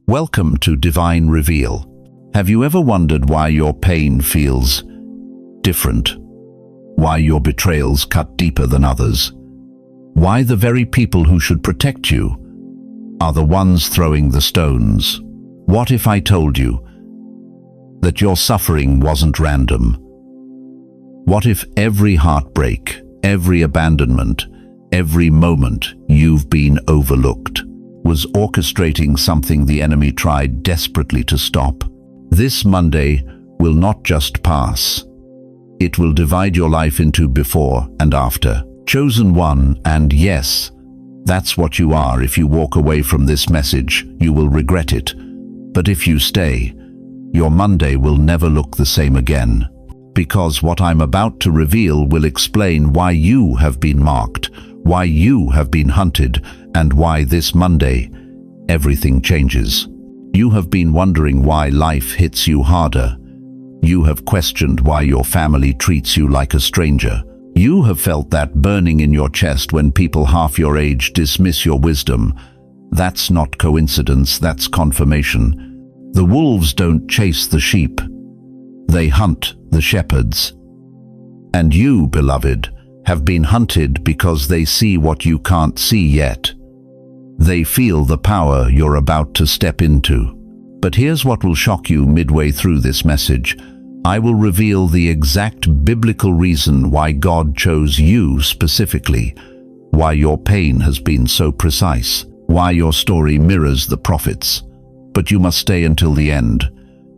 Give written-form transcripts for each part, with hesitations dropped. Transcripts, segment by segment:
Welcome to Divine Reveal. Have you ever wondered why your pain feels different? Why your betrayals cut deeper than others? Why the very people who should protect you are the ones throwing the stones? What if I told you that your suffering wasn't random? What if every heartbreak, every abandonment, every moment you've been overlooked was orchestrating something the enemy tried desperately to stop? This Monday will not just pass. It will divide your life into before and after. Chosen one, and yes, that's what you are. If you walk away from this message, you will regret it. But if you stay, your Monday will never look the same again. Because what I'm about to reveal will explain why you have been marked, why you have been hunted, and why this Monday, everything changes. You have been wondering why life hits you harder. You have questioned why your family treats you like a stranger. You have felt that burning in your chest when people half your age dismiss your wisdom. That's not coincidence, that's confirmation. The wolves don't chase the sheep. They hunt the shepherds. And you, beloved, have been hunted because they see what you can't see yet. They feel the power you're about to step into. But here's what will shock you midway through this message. I will reveal the exact biblical reason why God chose you specifically, why your pain has been so precise, why your story mirrors the prophets. But you must stay until the end,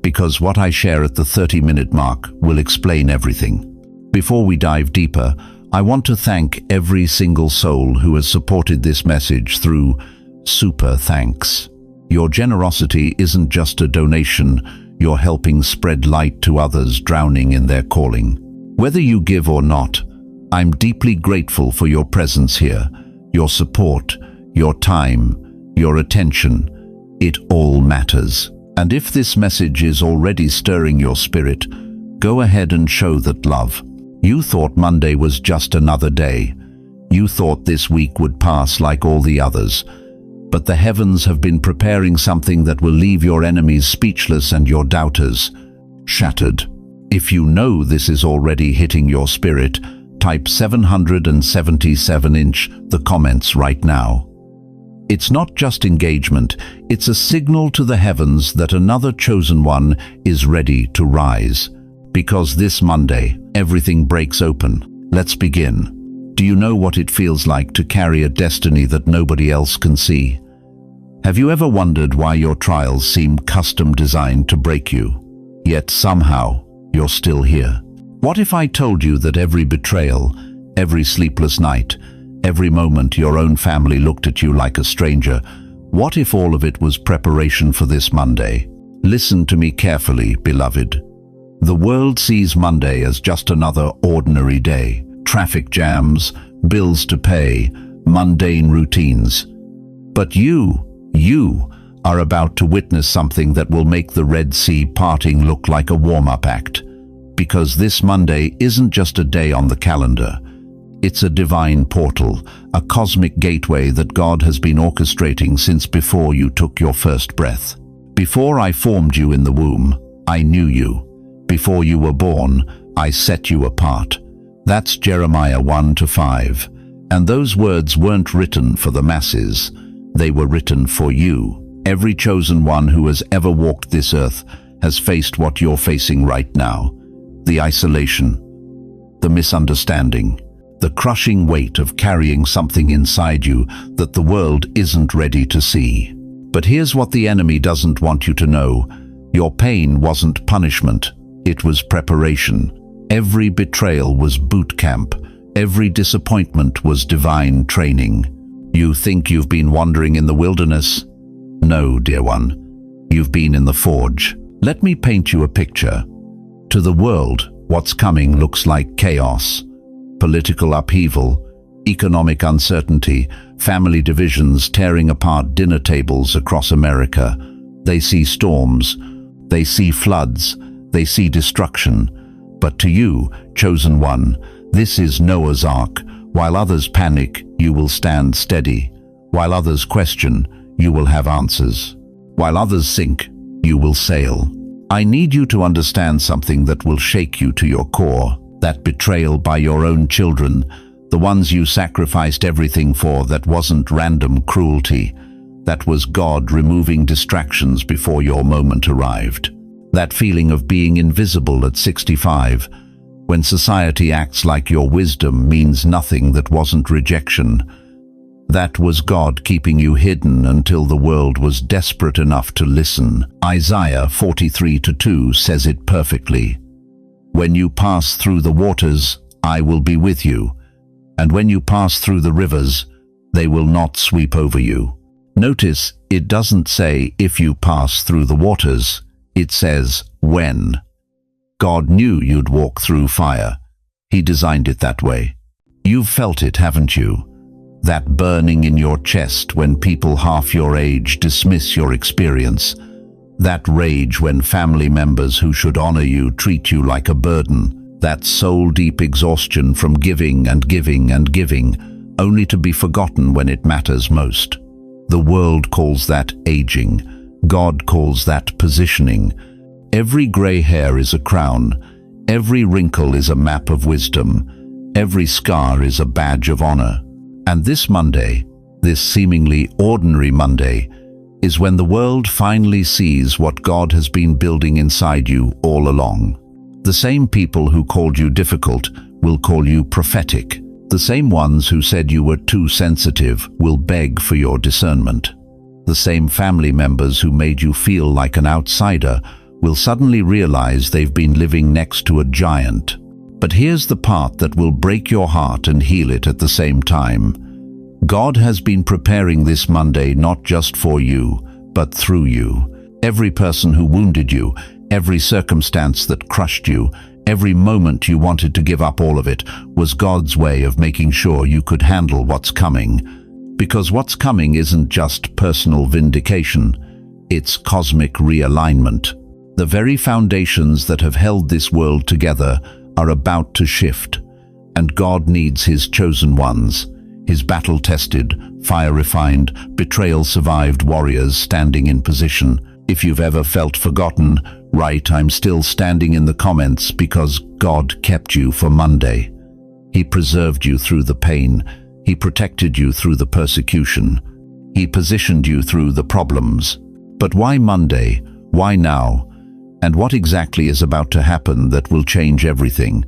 because what I share at the 30-minute mark will explain everything. Before we dive deeper, I want to thank every single soul who has supported this message through super thanks. Your generosity isn't just a donation, you're helping spread light to others drowning in their calling. Whether you give or not, I'm deeply grateful for your presence here, your support, your time, your attention. It all matters. And if this message is already stirring your spirit, go ahead and show that love. You thought Monday was just another day. You thought this week would pass like all the others. But the heavens have been preparing something that will leave your enemies speechless and your doubters shattered. If you know this is already hitting your spirit, type 777 in the comments right now. It's not just engagement, it's a signal to the heavens that another chosen one is ready to rise. Because this Monday, everything breaks open. Let's begin. Do you know what it feels like to carry a destiny that nobody else can see? Have you ever wondered why your trials seem custom designed to break you? Yet somehow, you're still here. What if I told you that every betrayal, every sleepless night, every moment your own family looked at you like a stranger, what if all of it was preparation for this Monday? Listen to me carefully, beloved. The world sees Monday as just another ordinary day. Traffic jams, bills to pay, mundane routines. But you are about to witness something that will make the Red Sea parting look like a warm-up act. Because this Monday isn't just a day on the calendar. It's a divine portal, a cosmic gateway that God has been orchestrating since before you took your first breath. Before I formed you in the womb, I knew you. Before you were born, I set you apart. That's Jeremiah 1-5. And those words weren't written for the masses. They were written for you. Every chosen one who has ever walked this earth has faced what you're facing right now. The isolation, the misunderstanding, the crushing weight of carrying something inside you that the world isn't ready to see. But here's what the enemy doesn't want you to know. Your pain wasn't punishment, it was preparation. Every betrayal was boot camp. Every disappointment was divine training. You think you've been wandering in the wilderness? No, dear one. You've been in the forge. Let me paint you a picture. To the world, what's coming looks like chaos. Political upheaval, economic uncertainty, family divisions tearing apart dinner tables across America. They see storms, they see floods, they see destruction. But to you, chosen one, this is Noah's Ark. While others panic, you will stand steady. While others question, you will have answers. While others sink, you will sail. I need you to understand something that will shake you to your core. That betrayal by your own children, the ones you sacrificed everything for, that wasn't random cruelty. That was God removing distractions before your moment arrived. That feeling of being invisible at 65, when society acts like your wisdom means nothing, that wasn't rejection. That was God keeping you hidden until the world was desperate enough to listen. Isaiah 43:2 says it perfectly. When you pass through the waters, I will be with you. And when you pass through the rivers, they will not sweep over you. Notice, it doesn't say if you pass through the waters. It says when. God knew you'd walk through fire. He designed it that way. You've felt it, haven't you? That burning in your chest when people half your age dismiss your experience. That rage when family members who should honor you treat you like a burden. That soul-deep exhaustion from giving and giving and giving, only to be forgotten when it matters most. The world calls that aging. God calls that positioning. Every gray hair is a crown. Every wrinkle is a map of wisdom. Every scar is a badge of honor. And this Monday, this seemingly ordinary Monday, is when the world finally sees what God has been building inside you all along. The same people who called you difficult will call you prophetic. The same ones who said you were too sensitive will beg for your discernment. The same family members who made you feel like an outsider will suddenly realize they've been living next to a giant. But here's the part that will break your heart and heal it at the same time. God has been preparing this Monday not just for you, but through you. Every person who wounded you, every circumstance that crushed you, every moment you wanted to give up all of it, was God's way of making sure you could handle what's coming. Because what's coming isn't just personal vindication, it's cosmic realignment. The very foundations that have held this world together are about to shift, and God needs His chosen ones, His battle-tested, fire-refined, betrayal-survived warriors standing in position. If you've ever felt forgotten, write "I'm still standing" in the comments, because God kept you for Monday. He preserved you through the pain. He protected you through the persecution. He positioned you through the problems. But why Monday? Why now? And what exactly is about to happen that will change everything?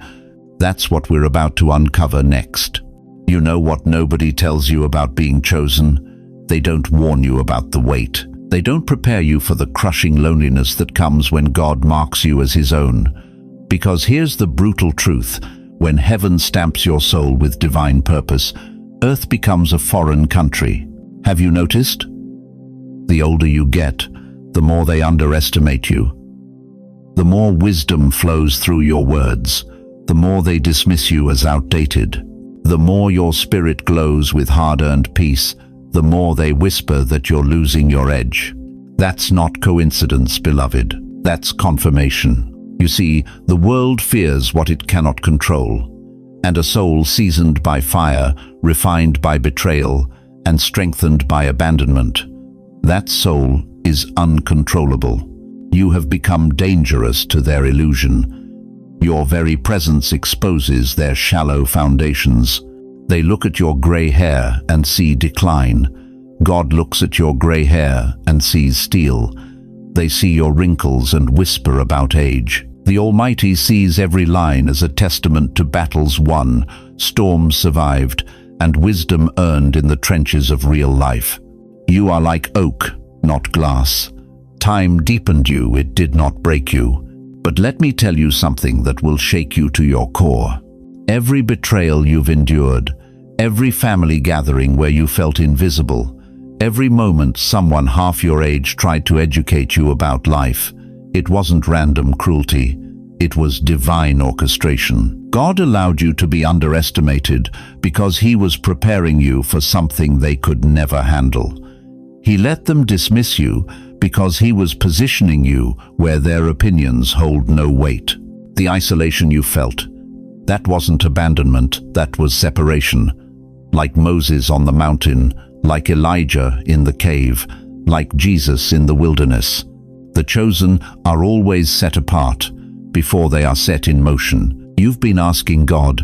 That's what we're about to uncover next. You know what nobody tells you about being chosen? They don't warn you about the weight. They don't prepare you for the crushing loneliness that comes when God marks you as His own. Because here's the brutal truth: when heaven stamps your soul with divine purpose, earth becomes a foreign country. Have you noticed? The older you get, the more they underestimate you. The more wisdom flows through your words, the more they dismiss you as outdated. The more your spirit glows with hard-earned peace, the more they whisper that you're losing your edge. That's not coincidence, beloved. That's confirmation. You see, the world fears what it cannot control. And a soul seasoned by fire, refined by betrayal, and strengthened by abandonment, that soul is uncontrollable. You have become dangerous to their illusion. Your very presence exposes their shallow foundations. They look at your gray hair and see decline. God looks at your gray hair and sees steel. They see your wrinkles and whisper about age. The Almighty sees every line as a testament to battles won, storms survived, and wisdom earned in the trenches of real life. You are like oak, not glass. Time deepened you, it did not break you. But let me tell you something that will shake you to your core. Every betrayal you've endured, every family gathering where you felt invisible, every moment someone half your age tried to educate you about life, it wasn't random cruelty, it was divine orchestration. God allowed you to be underestimated because He was preparing you for something they could never handle. He let them dismiss you because He was positioning you where their opinions hold no weight. The isolation you felt, that wasn't abandonment, that was separation. Like Moses on the mountain, like Elijah in the cave, like Jesus in the wilderness. The chosen are always set apart before they are set in motion. You've been asking God,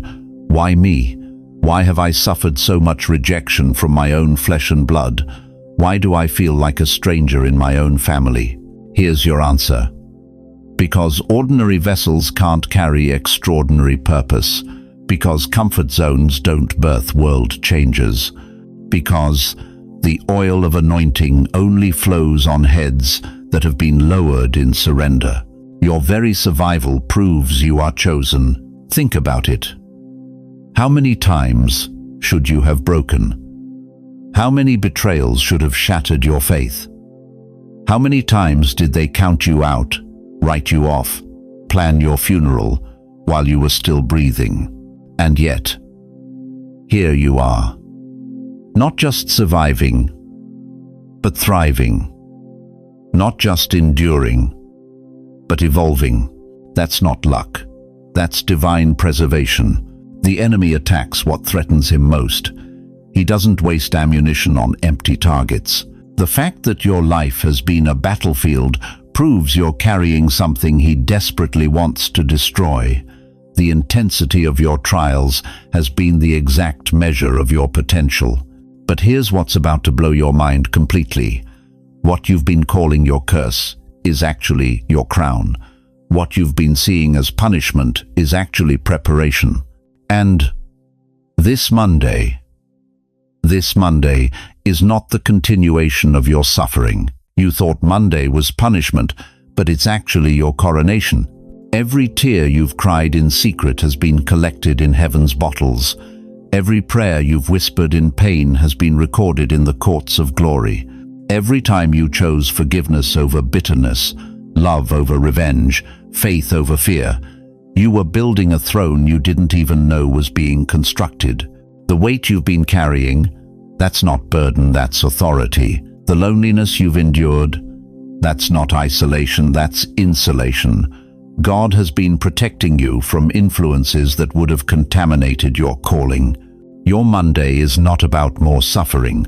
why me? Why have I suffered so much rejection from my own flesh and blood? Why do I feel like a stranger in my own family? Here's your answer. Because ordinary vessels can't carry extraordinary purpose. Because comfort zones don't birth world changers. Because the oil of anointing only flows on heads that have been lowered in surrender. Your very survival proves you are chosen. Think about it. How many times should you have broken? How many betrayals should have shattered your faith? How many times did they count you out, write you off, plan your funeral while you were still breathing? And yet, here you are. Not just surviving, but thriving. Not just enduring, but evolving. That's not luck. That's divine preservation. The enemy attacks what threatens him most. He doesn't waste ammunition on empty targets. The fact that your life has been a battlefield proves you're carrying something he desperately wants to destroy. The intensity of your trials has been the exact measure of your potential. But here's what's about to blow your mind completely. What you've been calling your curse is actually your crown. What you've been seeing as punishment is actually preparation. And this Monday is not the continuation of your suffering. You thought Monday was punishment, but it's actually your coronation. Every tear you've cried in secret has been collected in heaven's bottles. Every prayer you've whispered in pain has been recorded in the courts of glory. Every time you chose forgiveness over bitterness, love over revenge, faith over fear, you were building a throne you didn't even know was being constructed. The weight you've been carrying, that's not burden, that's authority. The loneliness you've endured, that's not isolation, that's insulation. God has been protecting you from influences that would have contaminated your calling. Your Monday is not about more suffering.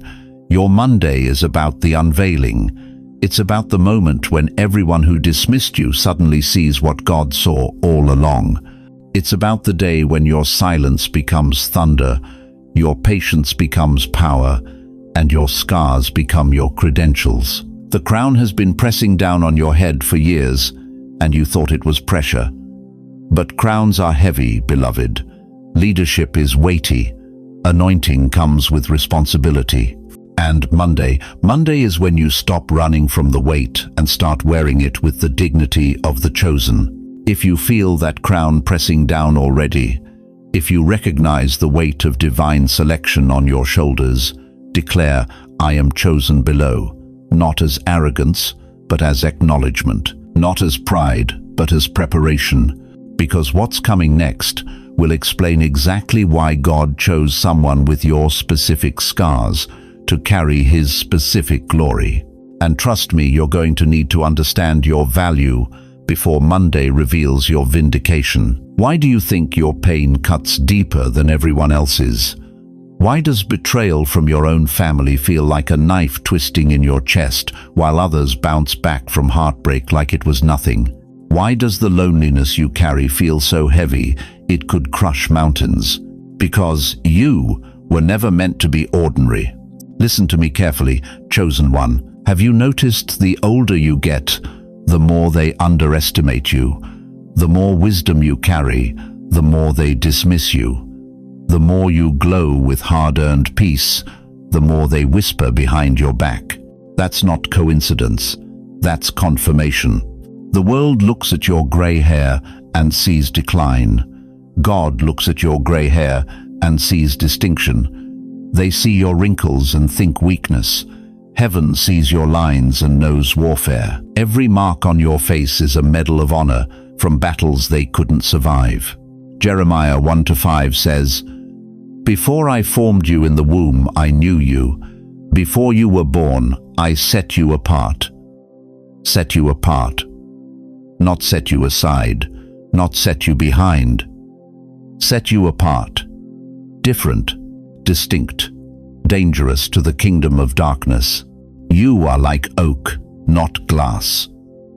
Your Monday is about the unveiling. It's about the moment when everyone who dismissed you suddenly sees what God saw all along. It's about the day when your silence becomes thunder, your patience becomes power, and your scars become your credentials. The crown has been pressing down on your head for years, and you thought it was pressure. But crowns are heavy, beloved. Leadership is weighty. Anointing comes with responsibility. And Monday is when you stop running from the weight and start wearing it with the dignity of the chosen. If you feel that crown pressing down already, if you recognize the weight of divine selection on your shoulders, declare, I am chosen below, not as arrogance, but as acknowledgement, not as pride, but as preparation, because what's coming next will explain exactly why God chose someone with your specific scars to carry his specific glory. And trust me, you're going to need to understand your value before Monday reveals your vindication. Why do you think your pain cuts deeper than everyone else's? Why does betrayal from your own family feel like a knife twisting in your chest, while others bounce back from heartbreak like it was nothing? Why does the loneliness you carry feel so heavy it could crush mountains? Because you were never meant to be ordinary. Listen to me carefully, chosen one. Have you noticed the older you get, the more they underestimate you? The more wisdom you carry, the more they dismiss you. The more you glow with hard-earned peace, the more they whisper behind your back. That's not coincidence. That's confirmation. The world looks at your gray hair and sees decline. God looks at your gray hair and sees distinction. They see your wrinkles and think weakness. Heaven sees your lines and knows warfare. Every mark on your face is a medal of honor from battles they couldn't survive. Jeremiah 1-5 says, Before I formed you in the womb, I knew you. Before you were born, I set you apart. Set you apart. Not set you aside. Not set you behind. Set you apart. Different. Distinct, dangerous to the kingdom of darkness. You are like oak, not glass.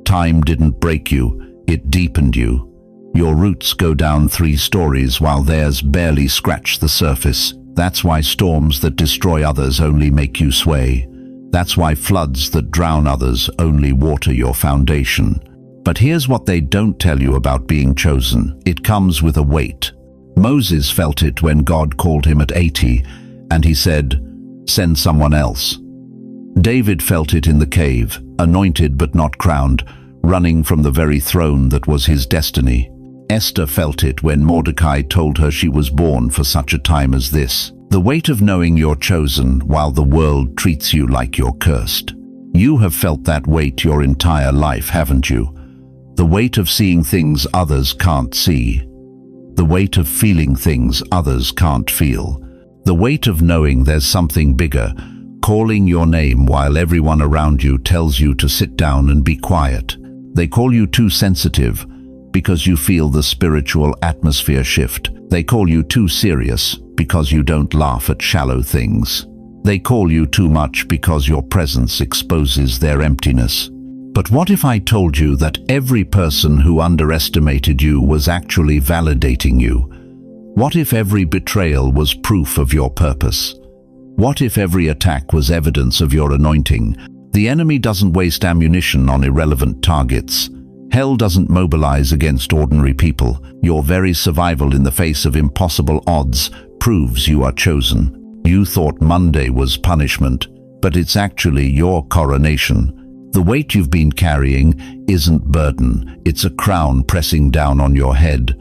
Time didn't break you, it deepened you. Your roots go down 3 stories while theirs barely scratch the surface. That's why storms that destroy others only make you sway. That's why floods that drown others only water your foundation. But here's what they don't tell you about being chosen. It comes with a weight. Moses felt it when God called him at 80, and he said, "Send someone else." David felt it in the cave, anointed but not crowned, running from the very throne that was his destiny. Esther felt it when Mordecai told her she was born for such a time as this. The weight of knowing you're chosen while the world treats you like you're cursed. You have felt that weight your entire life, haven't you? The weight of seeing things others can't see. The weight of feeling things others can't feel. The weight of knowing there's something bigger, calling your name while everyone around you tells you to sit down and be quiet. They call you too sensitive because you feel the spiritual atmosphere shift. They call you too serious because you don't laugh at shallow things. They call you too much because your presence exposes their emptiness. But what if I told you that every person who underestimated you was actually validating you? What if every betrayal was proof of your purpose? What if every attack was evidence of your anointing? The enemy doesn't waste ammunition on irrelevant targets. Hell doesn't mobilize against ordinary people. Your very survival in the face of impossible odds proves you are chosen. You thought Monday was punishment, but it's actually your coronation. The weight you've been carrying isn't burden, it's a crown pressing down on your head.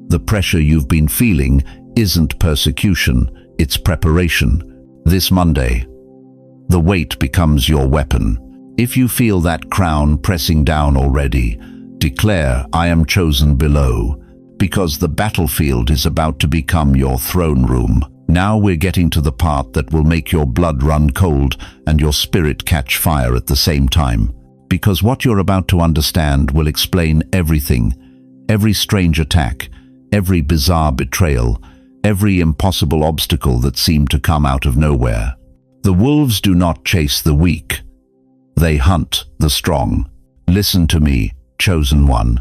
The pressure you've been feeling isn't persecution, it's preparation. This Monday, the weight becomes your weapon. If you feel that crown pressing down already, declare, "I am chosen below," because the battlefield is about to become your throne room. Now we're getting to the part that will make your blood run cold and your spirit catch fire at the same time. Because what you're about to understand will explain everything, every strange attack, every bizarre betrayal, every impossible obstacle that seemed to come out of nowhere. The wolves do not chase the weak. They hunt the strong. Listen to me, chosen one.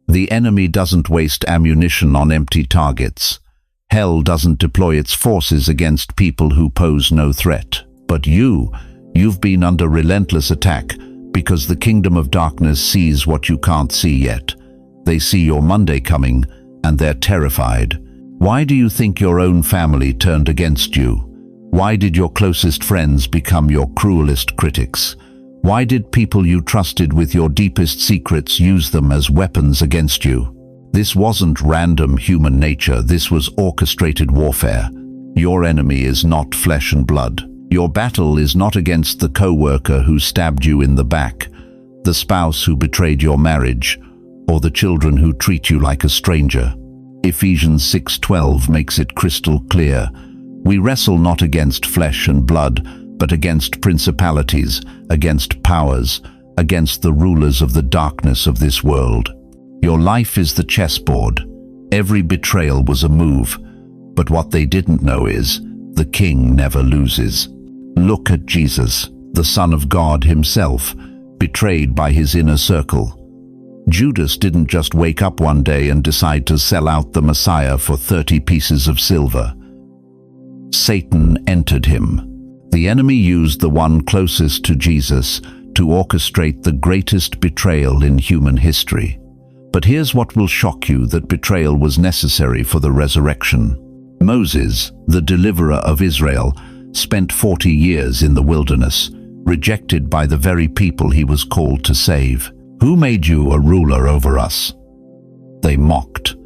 The enemy doesn't waste ammunition on empty targets. Hell doesn't deploy its forces against people who pose no threat. But you've been under relentless attack because the kingdom of darkness sees what you can't see yet. They see your Monday coming and they're terrified. Why do you think your own family turned against you? Why did your closest friends become your cruelest critics? Why did people you trusted with your deepest secrets use them as weapons against you? This wasn't random human nature, this was orchestrated warfare. Your enemy is not flesh and blood. Your battle is not against the co-worker who stabbed you in the back, the spouse who betrayed your marriage, or the children who treat you like a stranger. Ephesians 6:12 makes it crystal clear. We wrestle not against flesh and blood, but against principalities, against powers, against the rulers of the darkness of this world. Your life is the chessboard. Every betrayal was a move, but what they didn't know is, the king never loses. Look at Jesus, the Son of God himself, betrayed by his inner circle. Judas didn't just wake up one day and decide to sell out the Messiah for 30 pieces of silver. Satan entered him. The enemy used the one closest to Jesus to orchestrate the greatest betrayal in human history. But here's what will shock you, that betrayal was necessary for the resurrection. Moses, the deliverer of Israel, spent 40 years in the wilderness, rejected by the very people he was called to save. Who made you a ruler over us? They mocked.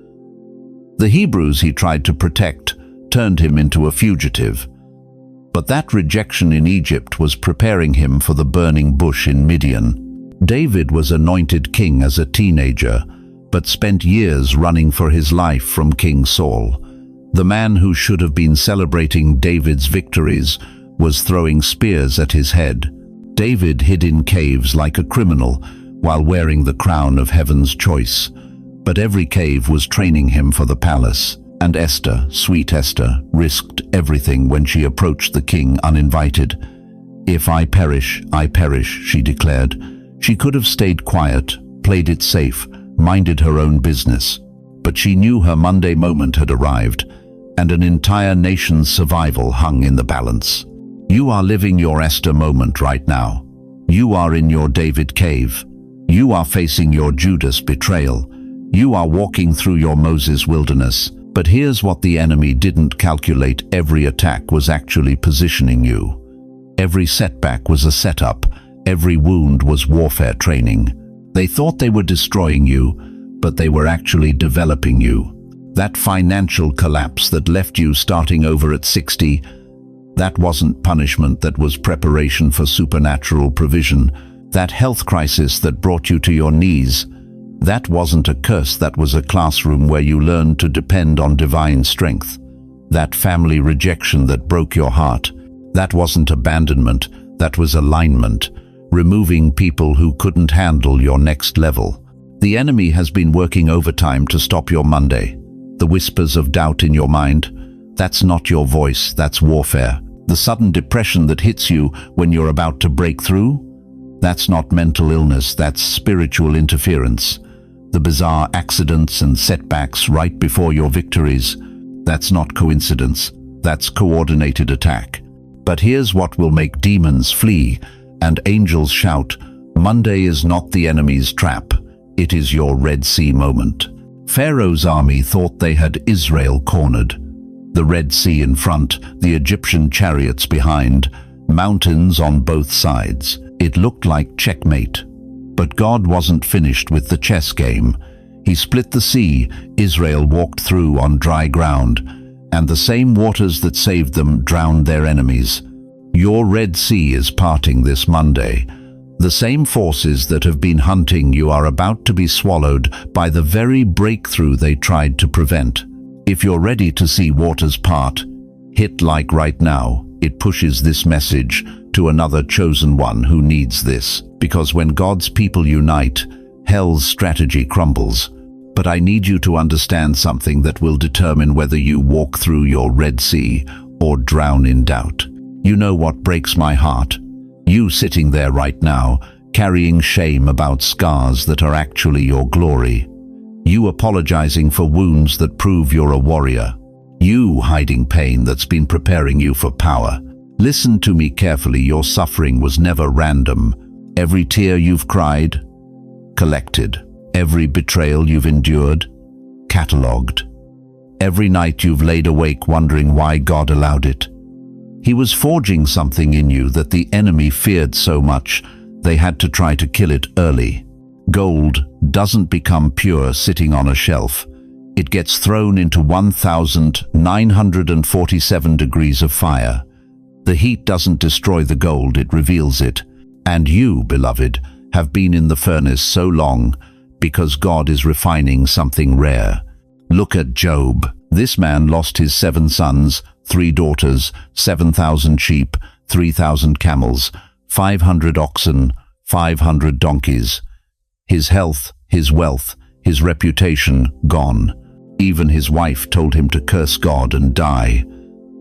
The Hebrews he tried to protect turned him into a fugitive. But that rejection in Egypt was preparing him for the burning bush in Midian. David was anointed king as a teenager, but spent years running for his life from King Saul. The man who should have been celebrating David's victories was throwing spears at his head. David hid in caves like a criminal while wearing the crown of heaven's choice. But every cave was training him for the palace. And Esther, sweet Esther, risked everything when she approached the king uninvited. "If I perish, I perish," she declared. She could have stayed quiet, played it safe, minded her own business. But she knew her Monday moment had arrived, and an entire nation's survival hung in the balance. You are living your Esther moment right now. You are in your David cave. You are facing your Judas betrayal. You are walking through your Moses wilderness. But here's what the enemy didn't calculate: every attack was actually positioning you. Every setback was a setup. Every wound was warfare training. They thought they were destroying you, but they were actually developing you. That financial collapse that left you starting over at 60, that wasn't punishment, that was preparation for supernatural provision. That health crisis that brought you to your knees, that wasn't a curse, that was a classroom where you learned to depend on divine strength. That family rejection that broke your heart, that wasn't abandonment, that was alignment, removing people who couldn't handle your next level. The enemy has been working overtime to stop your Monday. The whispers of doubt in your mind, that's not your voice, that's warfare. The sudden depression that hits you when you're about to break through, that's not mental illness, that's spiritual interference. The bizarre accidents and setbacks right before your victories, that's not coincidence, that's coordinated attack. But here's what will make demons flee and angels shout: Monday is not the enemy's trap, it is your Red Sea moment. Pharaoh's army thought they had Israel cornered. The Red Sea in front, the Egyptian chariots behind, mountains on both sides. It looked like checkmate. But God wasn't finished with the chess game. He split the sea, Israel walked through on dry ground, and the same waters that saved them drowned their enemies. Your Red Sea is parting this Monday. The same forces that have been hunting you are about to be swallowed by the very breakthrough they tried to prevent. If you're ready to see waters part, hit like right now. It pushes this message to another chosen one who needs this. Because when God's people unite, hell's strategy crumbles. But I need you to understand something that will determine whether you walk through your Red Sea or drown in doubt. You know what breaks my heart? You sitting there right now, carrying shame about scars that are actually your glory. You apologizing for wounds that prove you're a warrior. You hiding pain that's been preparing you for power. Listen to me carefully, your suffering was never random. Every tear you've cried, collected. Every betrayal you've endured, catalogued. Every night you've laid awake wondering why God allowed it. He was forging something in you that the enemy feared so much they had to try to kill it early. Gold doesn't become pure sitting on a shelf. It gets thrown into 1,947 degrees of fire. The heat doesn't destroy the gold, it reveals it. And you, beloved, have been in the furnace so long because God is refining something rare. Look at Job. This man lost his 7 sons, 3 daughters, 7,000 sheep, 3,000 camels, 500 oxen, 500 donkeys. His health, his wealth, his reputation gone. Even his wife told him to curse God and die.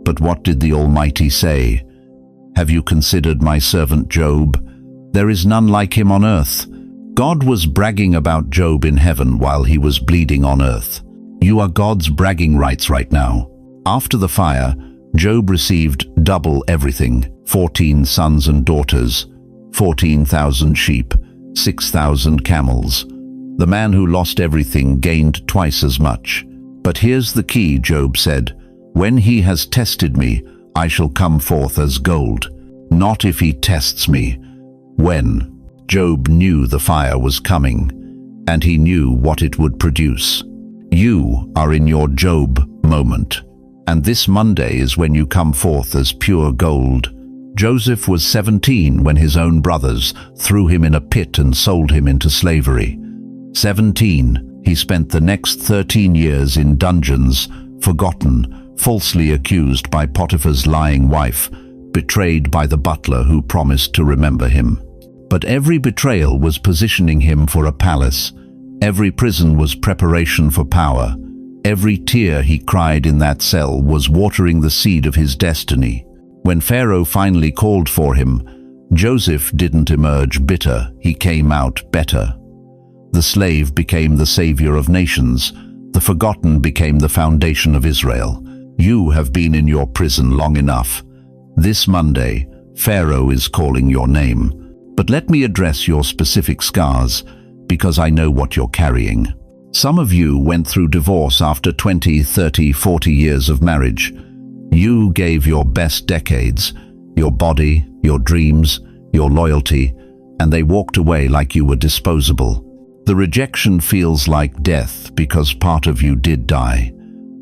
But what did the Almighty say? Have you considered my servant Job? There is none like him on earth. God was bragging about Job in heaven while he was bleeding on earth. You are God's bragging rights right now. After the fire, Job received double everything: 14 sons and daughters, 14,000 sheep, 6,000 camels. The man who lost everything gained twice as much. But here's the key, Job said, when he has tested me, I shall come forth as gold. Not if he tests me. When? Job knew the fire was coming, and he knew what it would produce. You are in your Job moment, and this Monday is when you come forth as pure gold. Joseph was 17 when his own brothers threw him in a pit and sold him into slavery. 17, he spent the next 13 years in dungeons, forgotten, falsely accused by Potiphar's lying wife, betrayed by the butler who promised to remember him. But every betrayal was positioning him for a palace. Every prison was preparation for power. Every tear he cried in that cell was watering the seed of his destiny. When Pharaoh finally called for him, Joseph didn't emerge bitter, he came out better. The slave became the savior of nations. The forgotten became the foundation of Israel. You have been in your prison long enough. This Monday, Pharaoh is calling your name. But let me address your specific scars, because I know what you're carrying. Some of you went through divorce after 20, 30, 40 years of marriage. You gave your best decades, your body, your dreams, your loyalty, and they walked away like you were disposable. The rejection feels like death because part of you did die.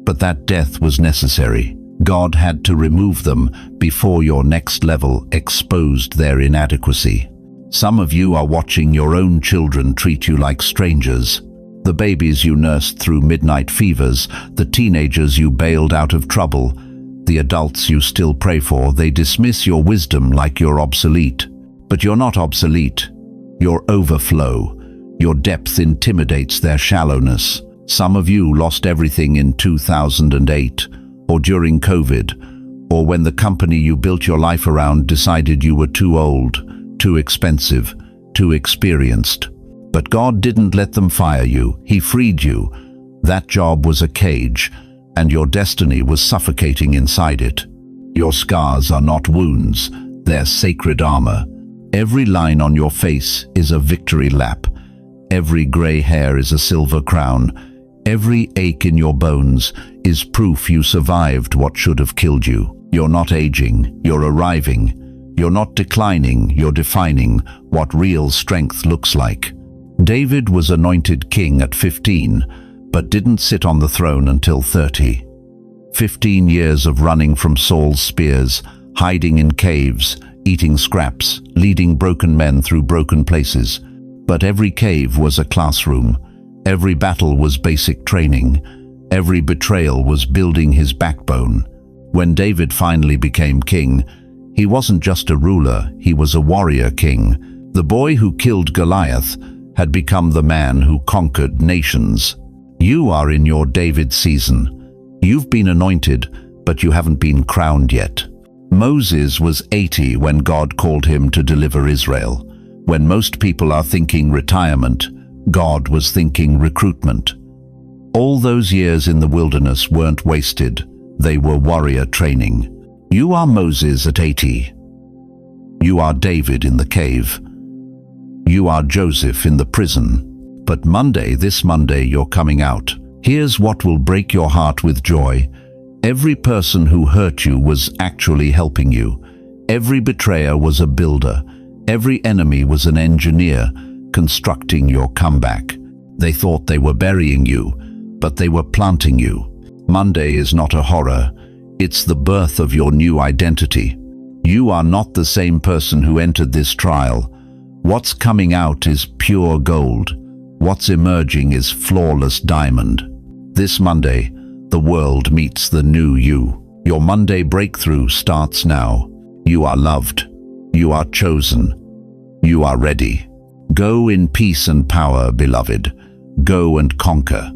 But that death was necessary. God had to remove them before your next level exposed their inadequacy. Some of you are watching your own children treat you like strangers. The babies you nursed through midnight fevers, the teenagers you bailed out of trouble, the adults you still pray for, they dismiss your wisdom like you're obsolete. But you're not obsolete. You're overflow. Your depth intimidates their shallowness. Some of you lost everything in 2008, or during COVID, or when the company you built your life around decided you were too old, too expensive, too experienced. But God didn't let them fire you. He freed you. That job was a cage, and your destiny was suffocating inside it. Your scars are not wounds, they're sacred armor. Every line on your face is a victory lap. Every gray hair is a silver crown. Every ache in your bones is proof you survived what should have killed you. You're not aging, you're arriving. You're not declining, you're defining what real strength looks like. David was anointed king at 15, but didn't sit on the throne until 30. 15 years of running from Saul's spears, hiding in caves, eating scraps, leading broken men through broken places. But every cave was a classroom. Every battle was basic training. Every betrayal was building his backbone. When David finally became king, he wasn't just a ruler, he was a warrior king. The boy who killed Goliath had become the man who conquered nations. You are in your David season. You've been anointed, but you haven't been crowned yet. Moses was 80 when God called him to deliver Israel. When most people are thinking retirement, God was thinking recruitment. All those years in the wilderness weren't wasted. They were warrior training. You are Moses at 80. You are David in the cave. You are Joseph in the prison. But this Monday, you're coming out. Here's what will break your heart with joy. Every person who hurt you was actually helping you. Every betrayer was a builder. Every enemy was an engineer, constructing your comeback. They thought they were burying you, but they were planting you. Monday is not a horror. It's the birth of your new identity. You are not the same person who entered this trial. What's coming out is pure gold. What's emerging is flawless diamond. This Monday, the world meets the new you. Your Monday breakthrough starts now. You are loved. You are chosen. You are ready. Go in peace and power, beloved. Go and conquer.